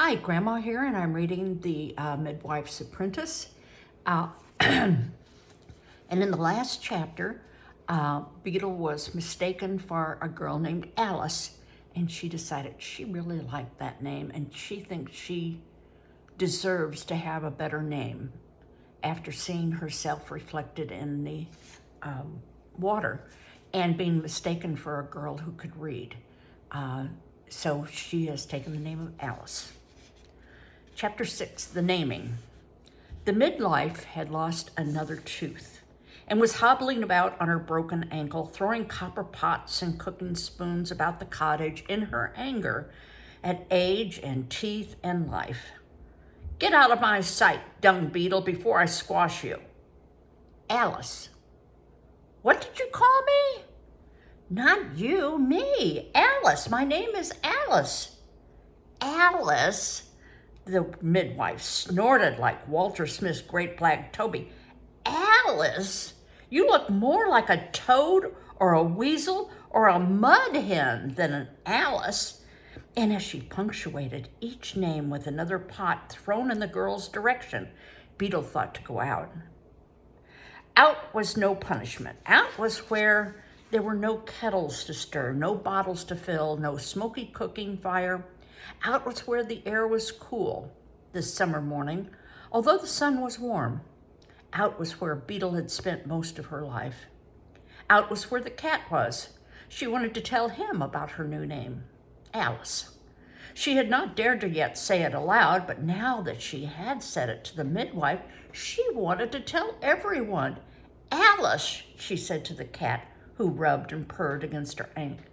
Hi, Grandma here, and I'm reading the Midwife's Apprentice. And in the last chapter, Beetle was mistaken for a girl named Alyce, and she decided she really liked that name, and she thinks she deserves to have a better name after seeing herself reflected in the water and being mistaken for a girl who could read. So she has taken the name of Alyce. Chapter 6, the naming. The midwife had lost another tooth and was hobbling about on her broken ankle, throwing copper pots and cooking spoons about the cottage in her anger at age and teeth and life. "Get out of my sight, dung beetle, before I squash you." "Alyce." "What did you call me?" "Not you, me. Alyce. My name is Alyce." "Alyce?" The midwife snorted like Walter Smith's Great Black Toby. "Alyce? You look more like a toad or a weasel or a mud hen than an Alyce." And as she punctuated each name with another pot thrown in the girl's direction, Beetle thought to go out. Out was no punishment. Out was where there were no kettles to stir, no bottles to fill, no smoky cooking fire. Out was where the air was cool this summer morning, although the sun was warm. Out was where Beetle had spent most of her life. Out was where the cat was. She wanted to tell him about her new name, Alyce. She had not dared to yet say it aloud, but now that she had said it to the midwife, she wanted to tell everyone. "Alyce," she said to the cat, who rubbed and purred against her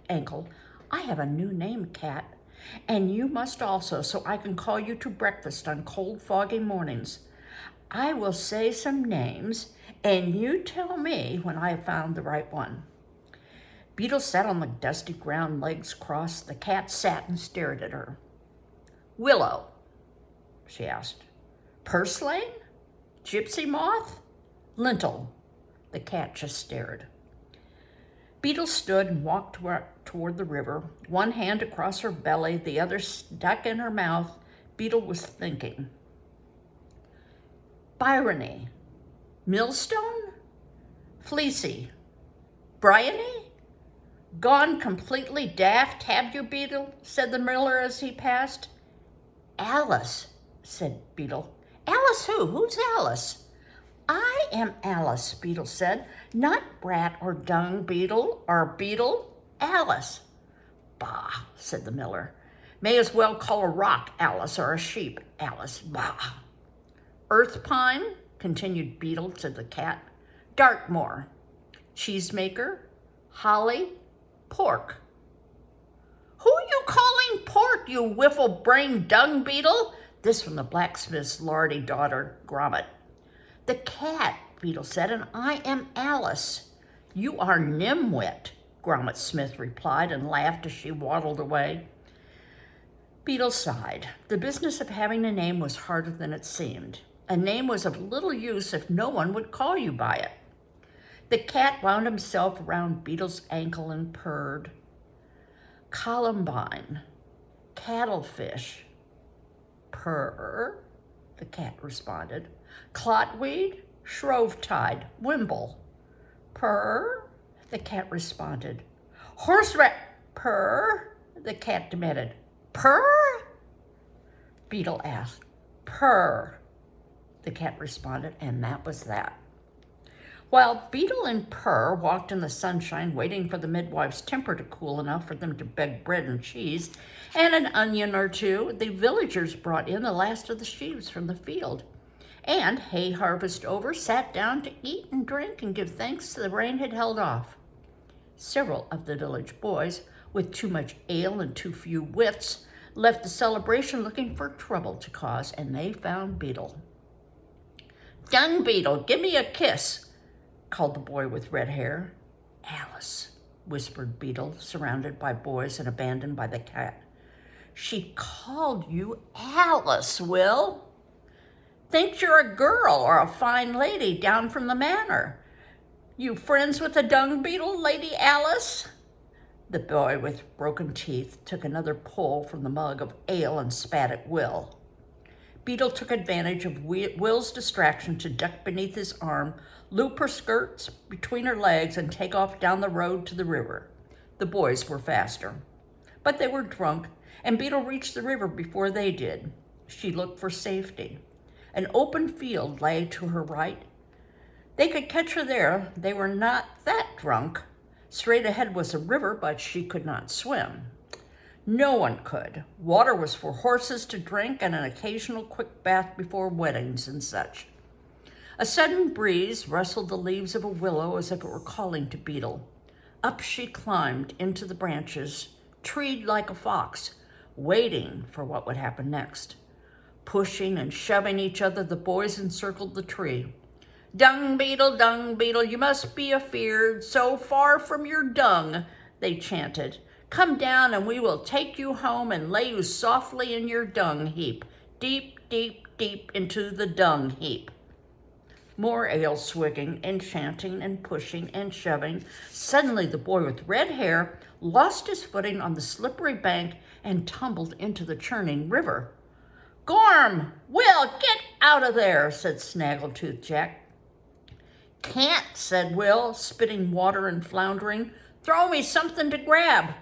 ankle, "I have a new name, cat. And you must also, so I can call you to breakfast on cold, foggy mornings. I will say some names, and you tell me when I have found the right one." Beetle sat on the dusty ground, legs crossed. The cat sat and stared at her. "Willow?" she asked. "Purslane? Gypsy moth? Lintel?" The cat just stared. Beetle stood and walked toward the river, one hand across her belly, the other stuck in her mouth. Beetle was thinking. "Byrony? Millstone? Fleecy? Bryony? Gone completely daft, have you, Beetle?" said the miller as he passed. "Alyce," said Beetle. "Alyce who? Who's Alyce?" "I am Alyce," Beetle said. "Not rat or dung beetle or beetle. Alyce." "Bah," said the miller. "May as well call a rock Alyce or a sheep Alyce. Bah." "Earth pine," continued Beetle to the cat. "Dartmoor. Cheesemaker. Holly. Pork." "Who you calling pork, you whiffle-brained dung beetle?" This from the blacksmith's lardy daughter, Grommet. "The cat," Beetle said, "and I am Alyce." "You are Nimwit," Grommet Smith replied and laughed as she waddled away. Beetle sighed. The business of having a name was harder than it seemed. A name was of little use if no one would call you by it. The cat wound himself around Beetle's ankle and purred. "Columbine, cattlefish." "Purr," the cat responded. "Clotweed, shrovetide, wimble." "Purr," the cat responded. "Horse rat." "Purr," the cat demanded. "Purr?" Beetle asked. "Purr," the cat responded, and that was that. While Beetle and Purr walked in the sunshine, waiting for the midwife's temper to cool enough for them to beg bread and cheese and an onion or two, the villagers brought in the last of the sheaves from the field, and, hay harvest over, sat down to eat and drink and give thanks the rain had held off. Several of the village boys, with too much ale and too few wits, left the celebration looking for trouble to cause, and they found Beetle. "Dung beetle, give me a kiss," called the boy with red hair. "Alyce," whispered Beetle, surrounded by boys and abandoned by the cat. "She called you Alyce, Will. Thinks you're a girl or a fine lady down from the manor. You friends with the dung beetle, Lady Alyce?" The boy with broken teeth took another pull from the mug of ale and spat at Will. Beetle took advantage of Will's distraction to duck beneath his arm, loop her skirts between her legs, and take off down the road to the river. The boys were faster. But they were drunk, and Beetle reached the river before they did. She looked for safety. An open field lay to her right. They could catch her there. They were not that drunk. Straight ahead was a river, but she could not swim. No one could. Water was for horses to drink and an occasional quick bath before weddings and such. A sudden breeze rustled the leaves of a willow as if it were calling to Beetle. Up she climbed into the branches, treed like a fox, waiting for what would happen next. Pushing and shoving each other, the boys encircled the tree. Dung beetle, you must be afeard, so far from your dung, they chanted. Come down and we will take you home and lay you softly in your dung heap, deep, deep, deep into the dung heap. More ale swigging and chanting and pushing and shoving. Suddenly the boy with red hair lost his footing on the slippery bank and tumbled into the churning river. Gorm! Will, get out of there, said Snaggletooth Jack. Can't, said Will, spitting water and floundering. Throw me something to grab.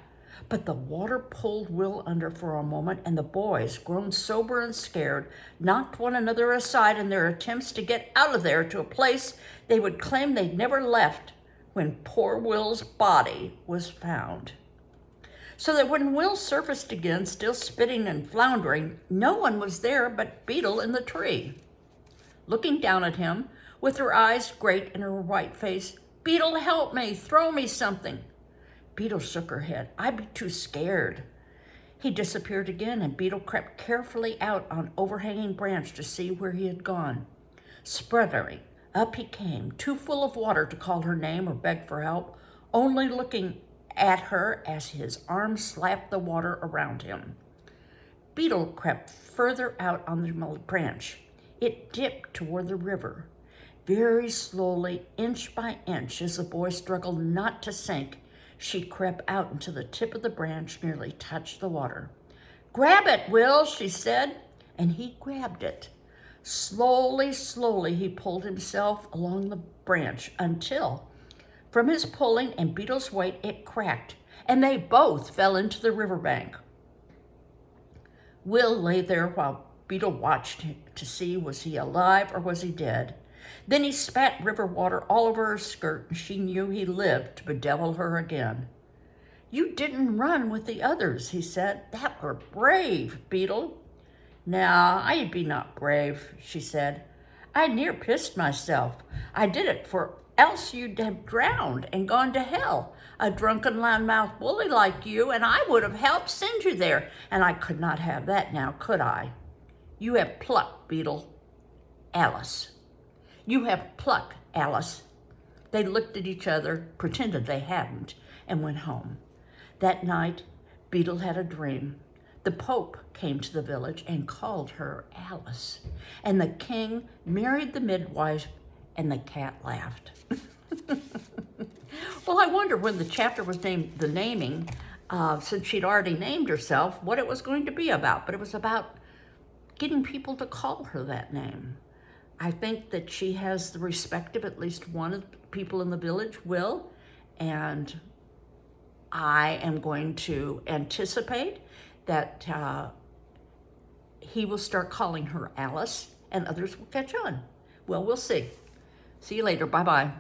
But the water pulled Will under for a moment, and the boys, grown sober and scared, knocked one another aside in their attempts to get out of there to a place they would claim they'd never left when poor Will's body was found. So that when Will surfaced again, still spitting and floundering, no one was there but Beetle in the tree. Looking down at him, with her eyes great in her white face, Beetle, help me, throw me something. Beetle shook her head. I'd be too scared. He disappeared again, and Beetle crept carefully out on overhanging branch to see where he had gone. Spluttering, up he came, too full of water to call her name or beg for help, only looking at her as his arms slapped the water around him. Beetle crept further out on the branch. It dipped toward the river. Very slowly, inch by inch, as the boy struggled not to sink, she crept out until the tip of the branch nearly touched the water. Grab it, Will, she said, and he grabbed it. Slowly, slowly, he pulled himself along the branch until, from his pulling and Beetle's weight, it cracked, and they both fell into the riverbank. Will lay there while Beetle watched to see was he alive or was he dead. Then he spat river water all over her skirt, and she knew he lived to bedevil her again. You didn't run with the others, he said. That were brave, Beetle. Now, I'd be not brave, she said. I near pissed myself. I did it for else you'd have drowned and gone to hell. A drunken loudmouth bully like you, and I would have helped send you there, and I could not have that now, could I? You have pluck, Beetle. Alyce. You have pluck, Alyce. They looked at each other, pretended they hadn't, and went home. That night, Beetle had a dream. The Pope came to the village and called her Alyce, and the king married the midwife, and the cat laughed. Well, I wonder when the chapter was named, the naming, since she'd already named herself, what it was going to be about. But it was about getting people to call her that name. I think that she has the respect of at least one of the people in the village, Will, and I am going to anticipate that he will start calling her Alyce, and others will catch on. Well, we'll see. See you later. Bye-bye.